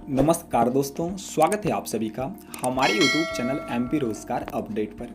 नमस्कार दोस्तों, स्वागत है आप सभी का हमारे YouTube चैनल एमपी रोजगार अपडेट पर।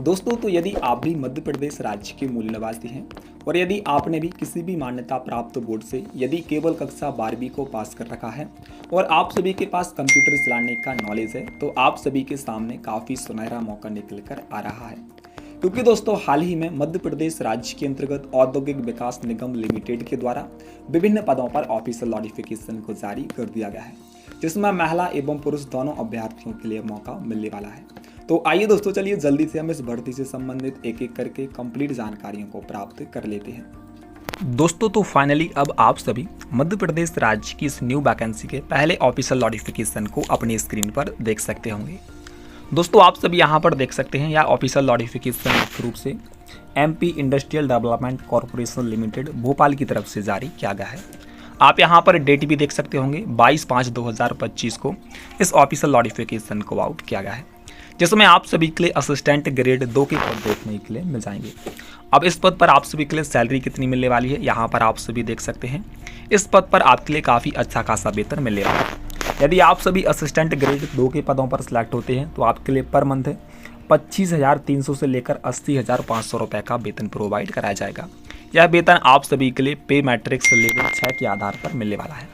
दोस्तों, तो यदि आप भी मध्य प्रदेश राज्य के मूल निवासी हैं और यदि आपने भी किसी भी मान्यता प्राप्त बोर्ड से यदि केवल कक्षा 12वीं को पास कर रखा है और आप सभी के पास कंप्यूटर चलाने का नॉलेज है, तो आप सभी के सामने काफ़ी सुनहरा मौका निकल कर आ रहा है। क्योंकि दोस्तों, हाल ही में मध्य प्रदेश राज्य के अंतर्गत औद्योगिक विकास निगम लिमिटेड के द्वारा विभिन्न पदों पर ऑफिशियल नोटिफिकेशन को जारी कर दिया गया है, जिसमें महिला एवं पुरुष दोनों अभ्यर्थियों के लिए मौका मिलने वाला है। तो आइए दोस्तों, चलिए जल्दी से हम इस भर्ती से संबंधित एक एक करके कंप्लीट जानकारियों को प्राप्त कर लेते हैं। दोस्तों, तो फाइनली अब आप सभी मध्य प्रदेश राज्य की इस न्यू वैकेंसी के पहले ऑफिशियल नोटिफिकेशन को अपनी स्क्रीन पर देख सकते होंगे। दोस्तों, आप सभी यहाँ पर देख सकते हैं, यह ऑफिशियल नोटिफिकेशन मुख्य रूप से MP industrial development corporation limited Bhopal की तरफ से जारी किया गया है। आप यहाँ पर डेट भी देख सकते होंगे, 22/5/2025 को इस ऑफिशियल नोटिफिकेशन को आउट किया गया है, जिसमें आप सभी के लिए असिस्टेंट ग्रेड 2 के पद देखने के लिए मिल जाएंगे। अब इस पद पर आप सभी के लिए सैलरी कितनी मिलने वाली है, यहाँ पर आप सभी देख सकते हैं। इस पद पर आपके लिए काफ़ी अच्छा खासा वेतन मिलने वाला है। यदि आप सभी असिस्टेंट ग्रेड 2 के पदों पर सिलेक्ट होते हैं तो आपके लिए पर मंथ 25,300 से लेकर 80,500 रुपये का वेतन प्रोवाइड कराया जाएगा। यह वेतन आप सभी के लिए पे मैट्रिक्स लेवल 6 के आधार पर मिलने वाला है।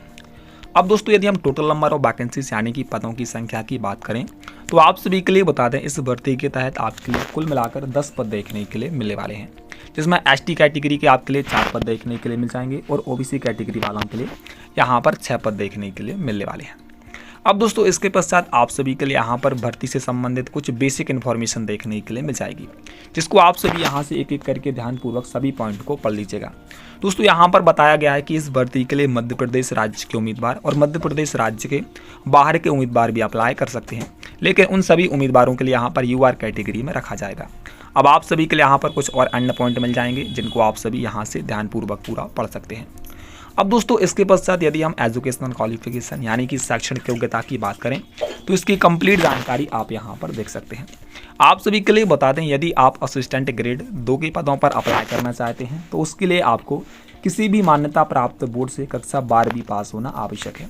अब दोस्तों, यदि हम टोटल नंबर ऑफ वैकेंसीज यानी कि पदों की संख्या की बात करें तो आप सभी के लिए बता दें, इस भर्ती के तहत आपके लिए कुल मिलाकर 10 पद देखने के लिए मिलने वाले हैं, जिसमें एसटी कैटेगरी के आपके लिए 4 पद देखने के लिए मिल जाएंगे और ओबीसी कैटेगरी वालों के लिए यहाँ पर 6 पद देखने के लिए मिलने वाले हैं। अब दोस्तों, इसके पश्चात आप सभी के लिए यहाँ पर भर्ती से संबंधित कुछ बेसिक इन्फॉर्मेशन देखने के लिए मिल जाएगी, जिसको आप सभी यहाँ से एक एक करके ध्यानपूर्वक सभी पॉइंट को पढ़ लीजिएगा। दोस्तों, यहाँ पर बताया गया है कि इस भर्ती के लिए मध्य प्रदेश राज्य के उम्मीदवार और मध्य प्रदेश राज्य के बाहर के उम्मीदवार भी अप्लाई कर सकते हैं, लेकिन उन सभी उम्मीदवारों के लिए यहाँ पर यूआर कैटेगरी में रखा जाएगा। अब आप सभी के लिए यहाँ पर कुछ और अन्य पॉइंट मिल जाएंगे, जिनको आप सभी यहाँ से ध्यानपूर्वक पूरा पढ़ सकते हैं। अब दोस्तों, इसके पश्चात यदि हम एजुकेशनल क्वालिफिकेशन यानी कि शैक्षणिक योग्यता की बात करें तो इसकी कंप्लीट जानकारी आप यहाँ पर देख सकते हैं। आप सभी के लिए बता दें, यदि आप असिस्टेंट ग्रेड 2 के पदों पर अप्लाई करना चाहते हैं तो उसके लिए आपको किसी भी मान्यता प्राप्त बोर्ड से कक्षा 12वीं पास होना आवश्यक है,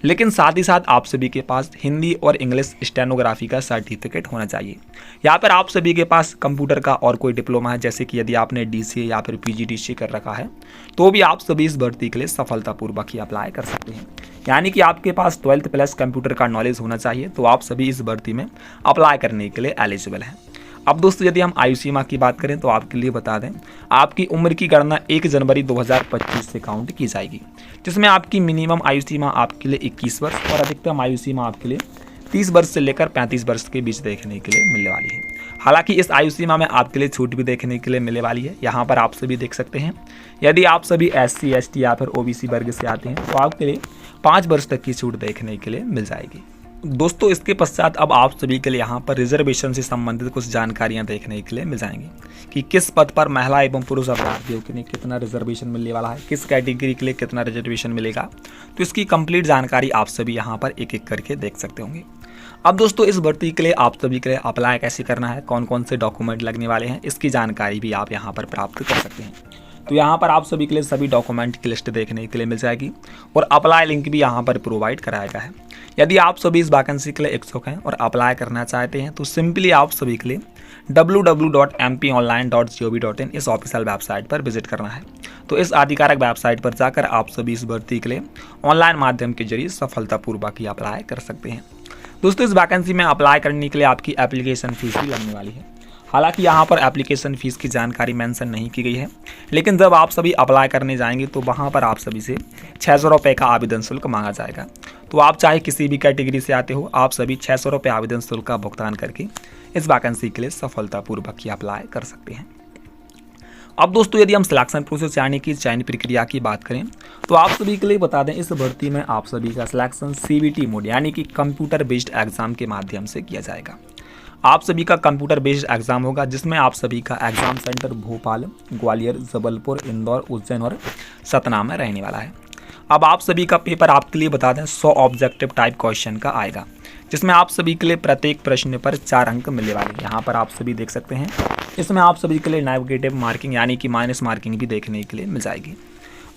लेकिन साथ ही साथ आप सभी के पास हिंदी और इंग्लिश स्टेनोग्राफी का सर्टिफिकेट होना चाहिए। यहाँ पर आप सभी के पास कंप्यूटर का और कोई डिप्लोमा है, जैसे कि यदि आपने डीसीए या फिर पीजीडीसीए कर रखा है तो भी आप सभी इस भर्ती के लिए सफलतापूर्वक ही अप्लाई कर सकते हैं। यानी कि आपके पास 12th प्लस कंप्यूटर का नॉलेज होना चाहिए, तो आप सभी इस भर्ती में अप्लाई करने के लिए एलिजिबल हैं। अब दोस्तों, यदि हम आयु सीमा की बात करें तो आपके लिए बता दें, आपकी उम्र की गणना 1 जनवरी 2025 से काउंट की जाएगी, जिसमें आपकी मिनिमम आयु सीमा आपके लिए 21 वर्ष और अधिकतम आयु सीमा आपके लिए 30 वर्ष से लेकर 35 वर्ष के बीच देखने के लिए मिलने वाली है। हालांकि इस आयु सीमा में आपके लिए छूट भी देखने के लिए मिलने वाली है। यहाँ पर आप सभी देख सकते हैं, यदि आप सभी SC ST या फिर OBC वर्ग से आते हैं तो आपके लिए 5 वर्ष तक की छूट देखने के लिए मिल जाएगी। दोस्तों, इसके पश्चात अब आप सभी के लिए यहाँ पर रिजर्वेशन से संबंधित कुछ जानकारियाँ देखने के लिए मिल जाएंगी कि किस पद पर महिला एवं पुरुष अभ्यर्थियों के लिए कितना रिजर्वेशन मिलने वाला है, किस कैटेगरी के लिए कितना रिजर्वेशन मिलेगा। तो इसकी कंप्लीट जानकारी आप सभी यहाँ पर एक एक करके देख सकते होंगे। अब दोस्तों, इस भर्ती के लिए आप सभी के लिए अप्लाई कैसे करना है, कौन कौन से डॉक्यूमेंट लगने वाले हैं, इसकी जानकारी भी आप यहाँ पर प्राप्त कर सकते हैं। तो यहाँ पर आप सभी के लिए सभी डॉक्यूमेंट की लिस्ट देखने के लिए मिल जाएगी और अप्लाई लिंक भी यहाँ पर प्रोवाइड कराया गया है। यदि आप सभी इस वैकेंसी के लिए इच्छुक हैं और अप्लाई करना चाहते हैं तो सिंपली आप सभी के लिए www.mpionline.gov.in इस ऑफिशियल वेबसाइट पर विजिट करना है। तो इस आधिकारिक वेबसाइट पर जाकर आप सभी इस भर्ती के लिए ऑनलाइन माध्यम के जरिए सफलतापूर्वक ही अप्लाई कर सकते हैं। दोस्तों, इस वैकेंसी में अप्लाई करने के लिए आपकी एप्लीकेशन फीस भी लगने वाली है। हालांकि यहाँ पर एप्लीकेशन फ़ीस की जानकारी मेंशन नहीं की गई है, लेकिन जब आप सभी अप्लाई करने जाएंगे तो वहाँ पर आप सभी से 600 रुपये का आवेदन शुल्क मांगा जाएगा। तो आप चाहे किसी भी कैटेगरी से आते हो, आप सभी 600 रुपये आवेदन शुल्क का भुगतान करके इस वैकेंसी के लिए सफलतापूर्वक ही अप्लाई कर सकते हैं। अब दोस्तों, यदि हम सिलेक्शन प्रोसेस यानी कि चयन प्रक्रिया की बात करें तो आप सभी के लिए बता दें, इस भर्ती में आप सभी का सिलेक्शन CBT मोड यानी कि कंप्यूटर बेस्ड एग्जाम के माध्यम से किया जाएगा। आप सभी का कंप्यूटर बेस्ड एग्जाम होगा, जिसमें आप सभी का एग्जाम सेंटर भोपाल, ग्वालियर, जबलपुर, इंदौर, उज्जैन और सतना में रहने वाला है। अब आप सभी का पेपर आपके लिए बता दें 100 ऑब्जेक्टिव टाइप क्वेश्चन का आएगा, जिसमें आप सभी के लिए प्रत्येक प्रश्न पर 4 अंक मिलने वाले। यहाँ पर आप सभी देख सकते हैं, इसमें आप सभी के लिए नेगेटिव मार्किंग यानी कि माइनस मार्किंग भी देखने के लिए मिल जाएगी।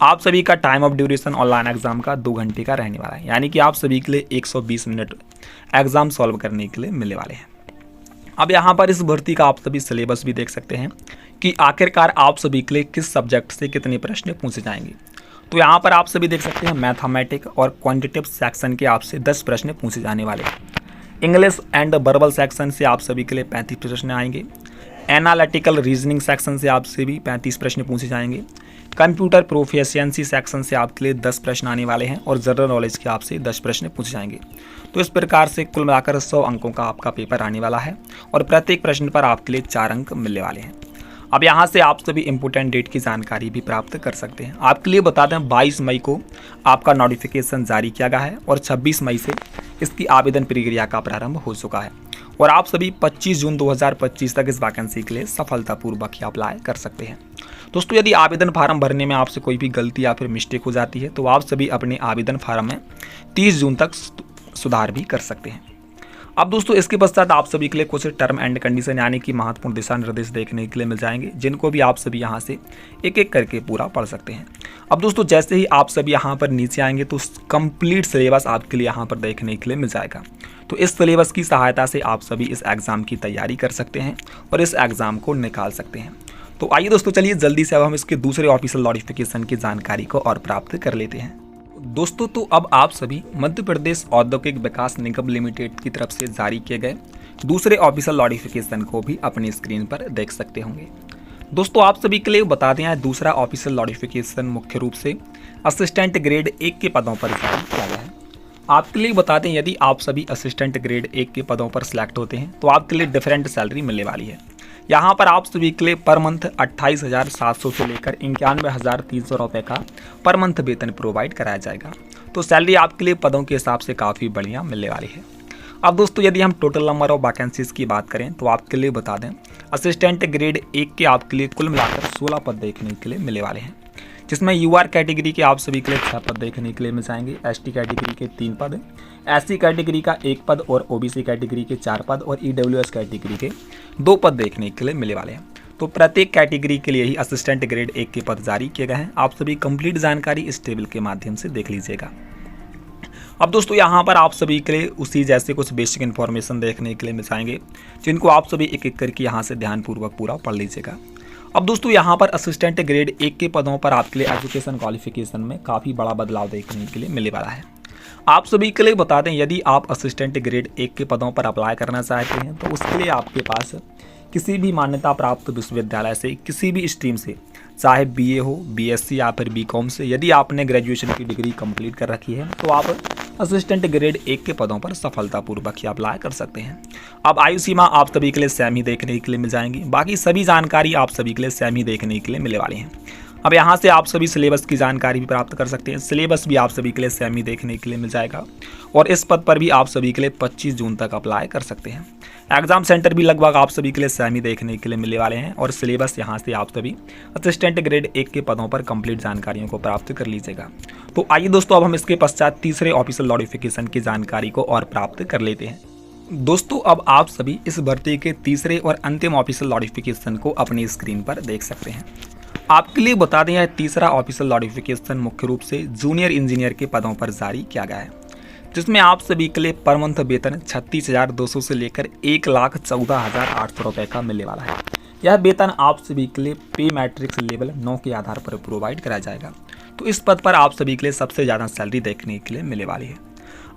आप सभी का time of duration online exam का 2 घंटे का रहने वाला है, यानी कि आप सभी के लिए 120 मिनट एग्जाम सॉल्व करने के लिए मिलने वाले हैं। अब यहाँ पर इस भर्ती का आप सभी सिलेबस भी देख सकते हैं कि आखिरकार आप सभी के लिए किस सब्जेक्ट से कितने प्रश्न पूछे जाएंगे। तो यहाँ पर आप सभी देख सकते हैं मैथमेटिक्स और क्वांटिटेटिव सेक्शन के आपसे 10 प्रश्न पूछे जाने वाले हैं। इंग्लिश एंड वर्बल सेक्शन से आप सभी के लिए 35 प्रश्न आएंगे। एनालिटिकल रीजनिंग सेक्शन से आपसे भी 35 प्रश्न पूछे जाएंगे। कंप्यूटर प्रोफिशिएंसी सेक्शन से आपके लिए 10 प्रश्न आने वाले हैं और जनरल नॉलेज के आपसे 10 प्रश्न पूछे जाएंगे। तो इस प्रकार से कुल मिलाकर 100 अंकों का आपका पेपर आने वाला है और प्रत्येक प्रश्न पर आपके लिए 4 अंक मिलने वाले हैं। अब यहाँ से आप सभी इंपोर्टेंट डेट की जानकारी भी प्राप्त कर सकते हैं। आपके लिए बता दें 22 मई को आपका नोटिफिकेशन जारी किया गया है और 26 मई से इसकी आवेदन प्रक्रिया का प्रारंभ हो चुका है और आप सभी 25 जून 2025 तक इस वैकेंसी के लिए सफलतापूर्वक ही अप्लाई कर सकते हैं। दोस्तों, यदि आवेदन फार्म भरने में आपसे कोई भी गलती या फिर मिस्टेक हो जाती है तो आप सभी अपने आवेदन फार्म में 30 जून तक सुधार भी कर सकते हैं। अब दोस्तों, इसके पश्चात आप सभी के लिए कुछ टर्म एंड कंडीशन यानी कि महत्वपूर्ण दिशा निर्देश देखने के लिए मिल जाएंगे, जिनको भी आप सभी यहाँ से एक एक करके पूरा पढ़ सकते हैं। अब दोस्तों, जैसे ही आप सभी यहाँ पर नीचे आएंगे तो कंप्लीट सिलेबस आपके लिए यहाँ पर देखने के लिए मिल जाएगा। तो इस सिलेबस की सहायता से आप सभी इस एग्ज़ाम की तैयारी कर सकते हैं और इस एग्ज़ाम को निकाल सकते हैं। तो आइए दोस्तों, चलिए जल्दी से अब हम इसके दूसरे ऑफिशियल नोटिफिकेशन की जानकारी को और प्राप्त कर लेते हैं। दोस्तों, तो अब आप सभी मध्य प्रदेश औद्योगिक विकास निगम लिमिटेड की तरफ से जारी किए गए दूसरे ऑफिशियल नोटिफिकेशन को भी अपनी स्क्रीन पर देख सकते होंगे। दोस्तों, आप सभी के लिए बता दें, दूसरा ऑफिशियल नोटिफिकेशन मुख्य रूप से असिस्टेंट ग्रेड 1 के पदों पर जारी किया गया है। आपके लिए बता दें, यदि आप सभी असिस्टेंट ग्रेड 1 के पदों पर सिलेक्ट होते हैं तो आपके लिए डिफरेंट सैलरी मिलने वाली है। यहाँ पर आप सभी के लिए पर मंथ 28,700 से लेकर 91,300 रुपये का पर मंथ वेतन प्रोवाइड कराया जाएगा। तो सैलरी आपके लिए पदों के हिसाब से काफ़ी बढ़िया मिलने वाली है। अब दोस्तों, यदि हम टोटल नंबर ऑफ वैकेंसीज की बात करें तो आपके लिए बता दें, असिस्टेंट ग्रेड 1 के आपके लिए कुल मिलाकर 16 पद देखने के लिए मिलने वाले हैं, जिसमें यूआर कैटेगरी के आप सभी के लिए 6 पद देखने के लिए मिल जाएंगे, एसटी कैटेगरी के 3 पद, एससी कैटेगरी का 1 पद और ओबीसी कैटेगरी के 4 पद और ईडब्ल्यूएस कैटेगरी के 2 पद देखने के लिए मिलने वाले हैं। तो प्रत्येक कैटेगरी के लिए ही असिस्टेंट ग्रेड 1 के पद जारी किए गए हैं। आप सभी कंप्लीट जानकारी इस टेबल के माध्यम से देख लीजिएगा। अब दोस्तों, यहाँ पर आप सभी के लिए उसी जैसे कुछ बेसिक इन्फॉर्मेशन देखने के लिए मिल जाएंगे, जिनको आप सभी एक एक करके यहाँ से ध्यानपूर्वक पूरा पढ़ लीजिएगा। अब दोस्तों, यहाँ पर असिस्टेंट ग्रेड 1 के पदों पर आपके लिए एजुकेशन क्वालिफिकेशन में काफ़ी बड़ा बदलाव देखने के लिए मिलने वाला है। आप सभी के लिए बता दें, यदि आप असिस्टेंट ग्रेड 1 के पदों पर अप्लाई करना चाहते हैं तो उसके लिए आपके पास किसी भी मान्यता प्राप्त विश्वविद्यालय से किसी भी स्ट्रीम से, चाहे बीए हो, बीएससी या फिर बीकॉम से, यदि आपने ग्रेजुएशन की डिग्री कंप्लीट कर रखी है तो आप असिस्टेंट ग्रेड 1 के पदों पर सफलतापूर्वक ही अप्लाई कर सकते हैं। अब आयु सीमा आप सभी के लिए सेम ही देखने के लिए मिल जाएंगी। बाकी सभी जानकारी आप सभी के लिए सेम ही देखने के लिए मिलने वाली हैं। अब यहाँ से आप सभी सिलेबस की जानकारी भी प्राप्त कर सकते हैं। सिलेबस भी आप सभी के लिए सेम ही देखने के लिए मिल जाएगा और इस पद पर भी आप सभी के लिए 25 जून तक अप्लाई कर सकते हैं। एग्जाम सेंटर भी लगभग आप सभी के लिए सेम ही देखने के लिए मिलने वाले हैं और सिलेबस यहाँ से आप सभी असिस्टेंट ग्रेड 1 के पदों पर कंप्लीट जानकारियों को प्राप्त कर लीजिएगा। तो आइए दोस्तों, अब हम इसके पश्चात तीसरे ऑफिशियल नोटिफिकेशन की जानकारी को और प्राप्त कर लेते हैं। दोस्तों, अब आप सभी इस भर्ती के तीसरे और अंतिम ऑफिशियल नोटिफिकेशन को अपनी स्क्रीन पर देख सकते हैं। आपके लिए बता दें, यह तीसरा ऑफिशियल नोटिफिकेशन मुख्य रूप से जूनियर इंजीनियर के पदों पर जारी किया गया है, जिसमें आप सभी के लिए पर मंथ वेतन 36,200 से लेकर 1,14,800 रुपये का मिलने वाला है। यह वेतन आप सभी के लिए पे मैट्रिक्स लेवल 9 के आधार पर प्रोवाइड कराया जाएगा। तो इस पद पर आप सभी के लिए सबसे ज़्यादा सैलरी देखने के लिए मिलने वाली है।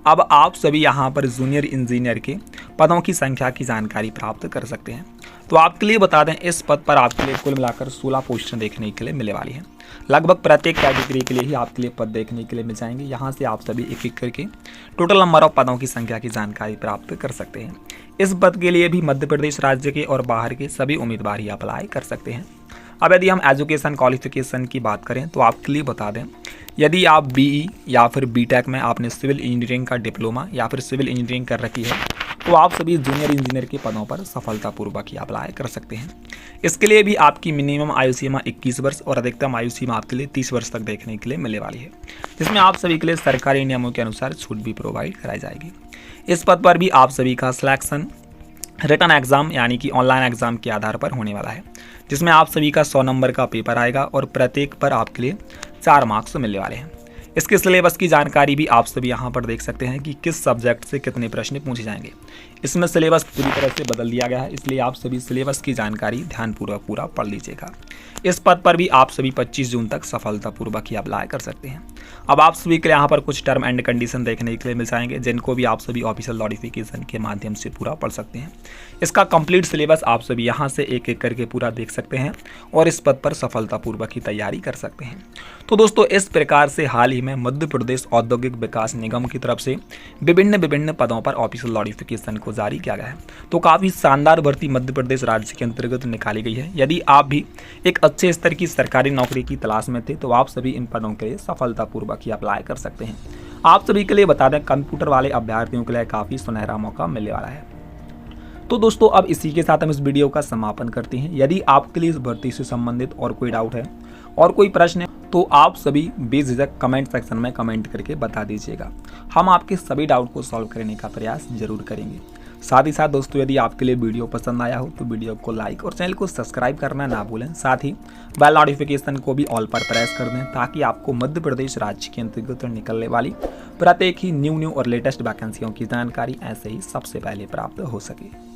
अब आप सभी यहाँ पर जूनियर इंजीनियर के पदों की संख्या की जानकारी प्राप्त कर सकते हैं। तो आपके लिए बता दें, इस पद पर आपके लिए कुल मिलाकर 16 पोस्टें देखने के लिए मिलने वाली हैं। लगभग प्रत्येक कैटेगरी के लिए ही आपके लिए पद देखने के लिए मिल जाएंगे। यहाँ से आप सभी एक एक करके टोटल नंबर ऑफ पदों की संख्या की जानकारी प्राप्त कर सकते हैं। इस पद के लिए भी मध्य प्रदेश राज्य के और बाहर के सभी उम्मीदवार ही अप्लाई कर सकते हैं। अब यदि हम एजुकेशन क्वालिफिकेशन की बात करें तो आपके लिए बता दें, यदि आप बीई या फिर बीटेक में आपने सिविल इंजीनियरिंग का डिप्लोमा या फिर सिविल इंजीनियरिंग कर रखी है तो आप सभी जूनियर इंजीनियर के पदों पर सफलतापूर्वक ही अप्लाई कर सकते हैं। इसके लिए भी आपकी मिनिमम आयु सीमा 21 वर्ष और अधिकतम आयु सीमा आपके लिए 30 वर्ष तक देखने के लिए मिलने वाली है, जिसमें आप सभी के लिए सरकारी नियमों के अनुसार छूट भी प्रोवाइड कराई जाएगी। इस पद पर भी आप सभी का सिलेक्शन रिटन एग्जाम यानी कि ऑनलाइन एग्जाम के आधार पर होने वाला है, जिसमें आप सभी का 100 नंबर का पेपर आएगा और प्रत्येक पर आपके लिए 4 मार्क्स मिलने वाले हैं। इसके सिलेबस की जानकारी भी आप सभी यहाँ पर देख सकते हैं कि किस सब्जेक्ट से कितने प्रश्न पूछे जाएंगे। इसमें सिलेबस पूरी तरह से बदल दिया गया है, इसलिए आप सभी सिलेबस की जानकारी ध्यानपूर्वक पूरा पढ़ लीजिएगा। इस पद पर भी आप सभी 25 जून तक सफलतापूर्वक ही अप्लाई कर सकते हैं। अब आप सभी के लिए यहाँ पर कुछ टर्म एंड कंडीशन देखने के लिए मिल जाएंगे, जिनको भी आप सभी ऑफिशियल नोटिफिकेशन के माध्यम से पूरा पढ़ सकते हैं। इसका कंप्लीट सिलेबस आप सभी यहाँ से एक एक करके पूरा देख सकते हैं और इस पद पर सफलतापूर्वक ही तैयारी कर सकते हैं। तो दोस्तों, इस प्रकार से हाल ही में मध्य प्रदेश औद्योगिक विकास निगम की तरफ से विभिन्न पदों पर ऑफिशियल नोटिफिकेशन को जारी किया गया है। तो काफ़ी शानदार भर्ती मध्य प्रदेश राज्य के अंतर्गत निकाली गई है। यदि आप भी एक अच्छे स्तर की सरकारी नौकरी की तलाश में थे तो आप सभी इन पदों के लिए सफलतापूर्वक ही अप्लाई कर सकते हैं। आप सभी के लिए बता दें, कंप्यूटर वाले अभ्यर्थियों के लिए काफ़ी सुनहरा मौका मिलने वाला है। तो दोस्तों, अब इसी के साथ हम इस वीडियो का समापन करते हैं। यदि आपके लिए इस भर्ती से संबंधित और कोई डाउट है और कोई प्रश्न है तो आप सभी बेझिझक कमेंट सेक्शन में कमेंट करके बता दीजिएगा। हम आपके सभी डाउट को सॉल्व करने का प्रयास जरूर करेंगे। साथ ही साथ दोस्तों, यदि आपके लिए वीडियो पसंद आया हो तो वीडियो को लाइक और चैनल को सब्सक्राइब करना ना भूलें। साथ ही बेल नोटिफिकेशन को भी ऑल पर प्रेस कर दें, ताकि आपको मध्य प्रदेश राज्य के अंतर्गत निकलने वाली प्रत्येक ही न्यू और लेटेस्ट वैकेंसियों की जानकारी ऐसे ही सबसे पहले प्राप्त हो सके।